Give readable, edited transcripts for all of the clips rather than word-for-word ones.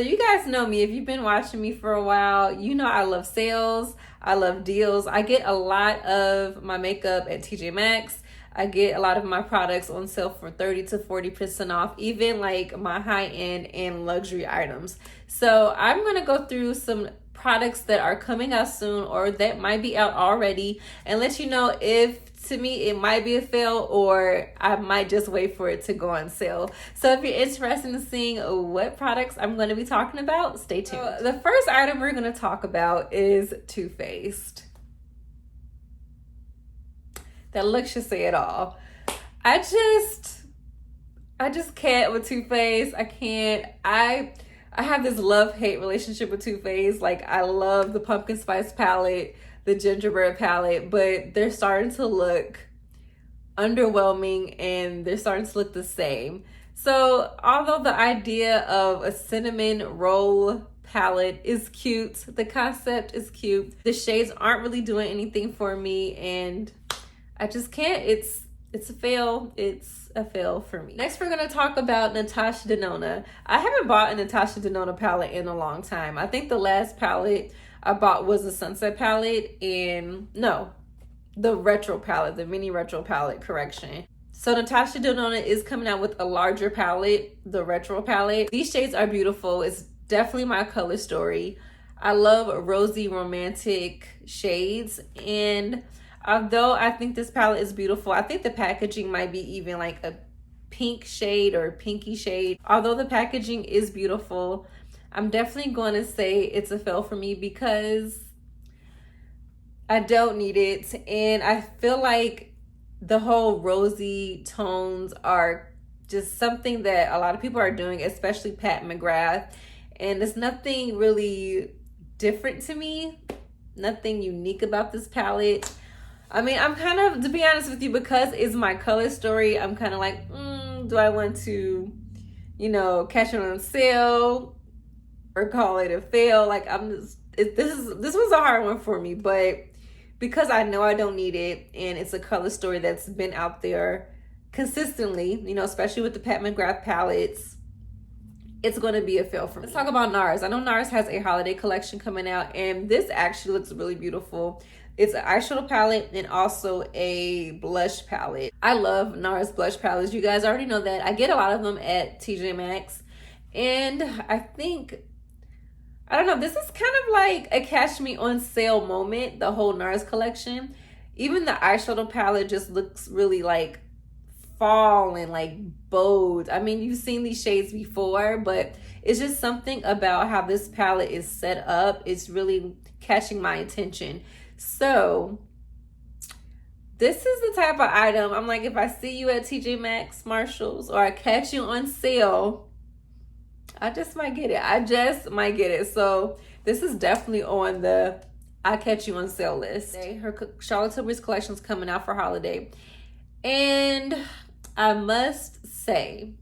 So you guys know me. If you've been watching me for a while, you know I love sales. I love deals. I get a lot of my makeup at TJ Maxx. I get a lot of my products on sale for 30 to 40% off, even like my high-end and luxury items. So I'm going to go through some products that are coming out soon or that might be out already and let you know if to me it might be a fail or I might just wait for it to go on sale. So if you're interested in seeing what products I'm going to be talking about, stay tuned. So the first item we're going to talk about is Too Faced. That look should say it all. I just can't with Too Faced. I can't. I have this love-hate relationship with Too Faced. Like, I love the pumpkin spice palette, the gingerbread palette, but they're starting to look underwhelming and they're starting to look the same. So although the idea of a cinnamon roll palette is cute, the concept is cute, the shades aren't really doing anything for me and I just can't. It's a fail. It's a fail for me. Next, we're going to talk about Natasha Denona. I haven't bought a Natasha Denona palette in a long time. I think the last palette I bought was the Sunset palette and the retro palette, the mini retro palette, correction. So Natasha Denona is coming out with a larger palette, the retro palette. These shades are beautiful. It's definitely my color story. I love rosy romantic shades, and although I think this palette is beautiful, I think the packaging might be even like a pink shade or pinky shade. Although the packaging is beautiful, I'm definitely going to say it's a fail for me because I don't need it. And I feel like the whole rosy tones are just something that a lot of people are doing, especially Pat McGrath. And it's nothing really different to me, nothing unique about this palette. I mean, I'm kind of, to be honest with you, because it's my color story, I'm kind of like, do I want to, catch it on sale or call it a fail? Like, this was a hard one for me, but because I know I don't need it and it's a color story that's been out there consistently, especially with the Pat McGrath palettes, it's going to be a fail for me. Let's talk about NARS. I know NARS has a holiday collection coming out and this actually looks really beautiful. It's an eyeshadow palette and also a blush palette. I love NARS blush palettes. You guys already know that. I get a lot of them at TJ Maxx. And I don't know, this is kind of like a catch me on sale moment, the whole NARS collection. Even the eyeshadow palette just looks really like fall and like bold. I mean, you've seen these shades before, but it's just something about how this palette is set up. It's really catching my attention. So this is the type of item I'm like, if I see you at TJ Maxx, Marshalls, or I catch you on sale, I just might get it. So this is definitely on the I catch you on sale list. Her Charlotte Tilbury's collection is coming out for holiday. And I must say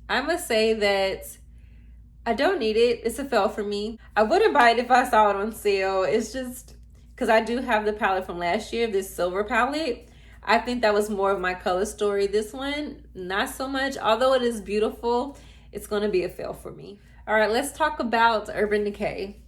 that I don't need it. It's a fail for me. I wouldn't buy it if I saw it on sale. It's just because I do have the palette from last year, this silver palette. I think that was more of my color story. This one, not so much. Although it is beautiful, it's going to be a fail for me. All right, let's talk about Urban Decay.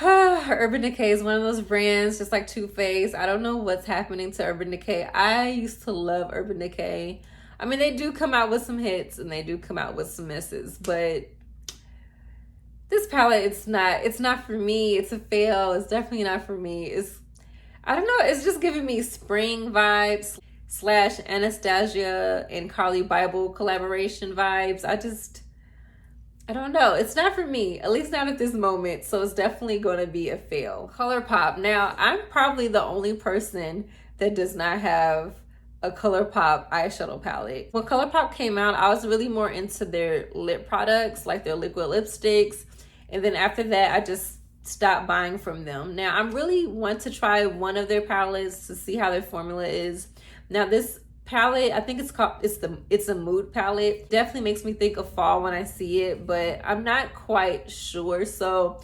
Urban Decay is one of those brands, just like Too Faced. I don't know what's happening to Urban Decay. I used to love Urban Decay. I mean, they do come out with some hits and they do come out with some misses, but this palette, it's not for me. It's a fail. It's definitely not for me. I don't know, it's just giving me spring vibes / Anastasia and Carly Bible collaboration vibes. I don't know. It's not for me, at least not at this moment. So it's definitely going to be a fail. Colourpop. Now, I'm probably the only person that does not have a Colourpop eyeshadow palette. When Colourpop came out, I was really more into their lip products, like their liquid lipsticks. And then after that, I just stopped buying from them. Now, I really want to try one of their palettes to see how their formula is. Now, this palette, I think it's a mood palette. Definitely makes me think of fall when I see it, but I'm not quite sure. So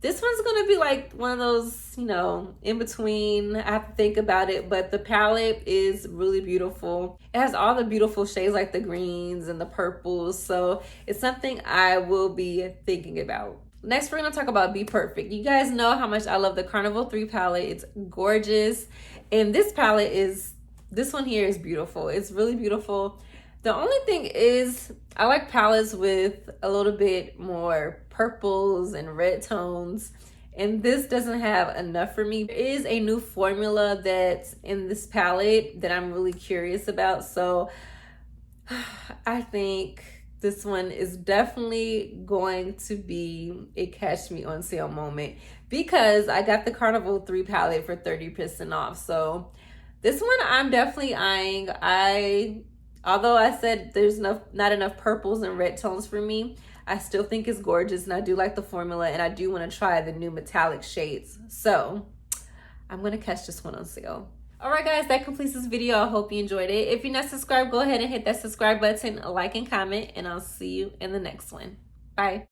This one's gonna be like one of those, you know, in between. I have to think about it, but the palette is really beautiful. It has all the beautiful shades like the greens and the purples, so it's something I will be thinking about. Next, we're gonna talk about Be Perfect. You guys know how much I love the Carnival 3 palette. It's gorgeous, and this palette is, this one here is beautiful. It's really beautiful. The only thing is, I like palettes with a little bit more purples and red tones, and this doesn't have enough for me. There is a new formula that's in this palette that I'm really curious about, so I think this one is definitely going to be a catch me on sale moment, because I got the Carnival 3 palette for 30% off. So this one I'm definitely eyeing. Although I said there's not enough purples and red tones for me, I still think it's gorgeous, and I do like the formula, and I do want to try the new metallic shades. So I'm going to catch this one on sale. All right, guys, that completes this video. I hope you enjoyed it. If you're not subscribed, go ahead and hit that subscribe button, like, and comment, and I'll see you in the next one. Bye.